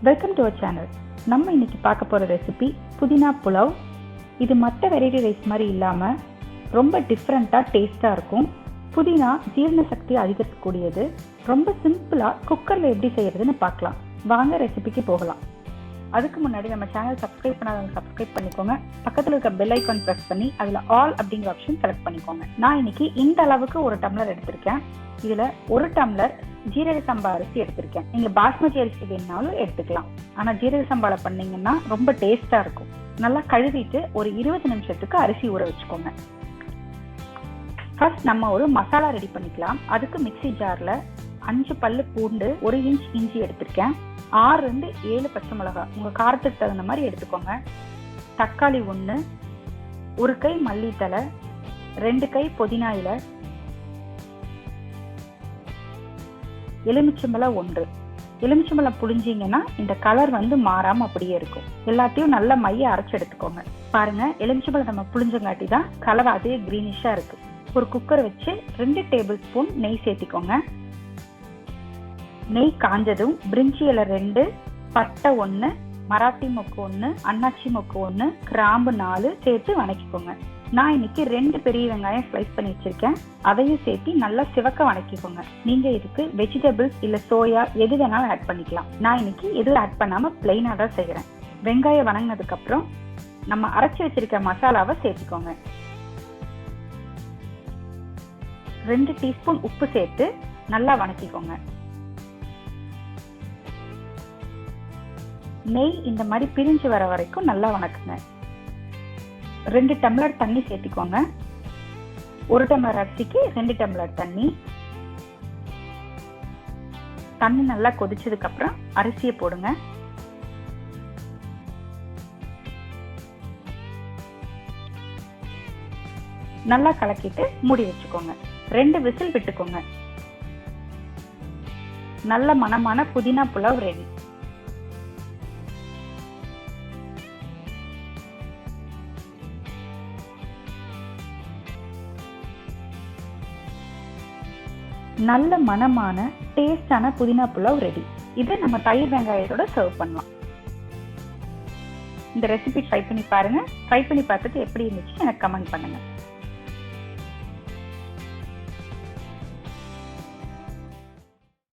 Welcome to our channel. நம்ம இன்னைக்கு பார்க்க போகிற ரெசிபி புதினா புலாவ். இது மற்ற வெரைட்டி ரைஸ் மாதிரி இல்லாமல் ரொம்ப டிஃப்ரெண்ட்டாக டேஸ்ட்டாக இருக்கும். புதினா ஜீரண சக்தி அதிகரிக்கக்கூடியது. ரொம்ப சிம்பிளாக குக்கரில் எப்படி செய்கிறதுன்னு பார்க்கலாம். வாங்க ரெசிபிக்கு போகலாம். அதுக்கு முன்னாடி நம்ம சேனல் சப்ஸ்கிரைப் பண்ணாதவங்க சப்ஸ்கிரைப் பண்ணிக்கோங்க. பக்கத்தில் இருக்க பெல் ஐக்கான் ப்ரெஸ் பண்ணி அதில் ஆல் அப்படிங்கிற ஆப்ஷன் செலக்ட் பண்ணிக்கோங்க. நான் இன்னைக்கு இந்த அளவுக்கு ஒரு டம்ளர் எடுத்திருக்கேன். இதில் ஒரு டம்ளர் ஜீரக சம்பா அரிசி எடுத்திருக்கேன். நீங்க பாஸ்மதி அரிசி வேணாலும் எடுத்துக்கலாம். ஆனா ஜீரக சம்பால பண்ணீங்கன்னா ரொம்ப டேஸ்டா இருக்கும். நல்லா கழுவிட்டு ஒரு 20 நிமிஷத்துக்கு அரிசி ஊற வச்சுக்கோங்க. ஃபர்ஸ்ட் நம்ம ஒரு மசாலா ரெடி பண்ணிக்கலாம். அதுக்கு மிக்ஸி ஜார்ல 5 பல்லு பூண்டு, 1 இன்ச் இஞ்சி எடுத்திருக்கேன். 6 to 7 பச்சை மிளகாய் உங்க காரத்துக்கு தகுந்த மாதிரி எடுத்துக்கோங்க. தக்காளி 1, 1 கை மல்லித்தலை, 2 கை புதினா இலை, எலுமிச்சம்பழம் 1. எலுமிச்சம்பழம் புளிஞ்சிங்கன்னா இந்த கலர் மாறாம அப்படியே இருக்கும். எல்லாத்தையும் நல்ல மைய அரைச்சு எடுத்துக்கோங்க. பாருங்க, எலுமிச்சம்பழம் நம்ம புளிஞ்சங்காட்டி தான் கலர் அதே கிரீனிஷா இருக்கு. ஒரு குக்கர் வச்சு 2 டேபிள் ஸ்பூன் நெய் சேர்த்திக்கோங்க. நெய் காஞ்சதும் பிரிஞ்சி இலை 2, பட்டை 1, மராட்டி மொக்கு 1, அன்னாச்சி மொக்கு 1, கிராம்பு 4 சேர்த்து வணக்கிக்கோங்க. நான் இன்னைக்கு 2 பெரிய வெங்காயம் ஸ்லைஸ் பண்ணி வச்சிருக்கேன். அதையும் சேர்த்து நல்லா சிவக்க வணக்கிக்கோங்க. நீங்க இதுக்கு வெஜிடபிள்ஸ் இல்ல சோயா எது வேணாலும் ஆட் பண்ணிக்கலாம். நான் இன்னைக்கு எதுவும் ஆட் பண்ணாம பிளைனா தான் செய்யறேன். வெங்காயம் வணங்கினதுக்கு அப்புறம் நம்ம அரைச்சி வச்சிருக்க மசாலாவை சேர்த்துக்கோங்க. 2 டீஸ்பூன் உப்பு சேர்த்து நல்லா வணக்கிக்கோங்க. நெய் இந்த மாதிரி பிரிஞ்சு வர வரைக்கும் நல்லா வணக்குங்க. 2 டம்ளர் தண்ணி சேர்த்துக்கோங்க. 1 டம்ளர் அரிசிக்கு 2 டம்ளர் தண்ணி. தண்ணி நல்லா கொதிச்சதுக்கு அப்புறம் அரிசியை போடுங்க. நல்லா கலக்கிட்டு மூடி வச்சுக்கோங்க. 2 விசில் விட்டுக்கோங்க. நல்ல மணமான புதினா புலாவ் ரெடி. நல்ல மணமான டேஸ்டான புதினா புலாவ் ரெடி. இதை நம்ம தயிர் வெங்காயத்தோட சர்வ் பண்ணலாம். இந்த ரெசிபி ட்ரை பண்ணி பாருங்க. ட்ரை பண்ணி பார்த்துட்டு எப்படி இருந்துச்சு எனக்கு கமெண்ட் பண்ணுங்க.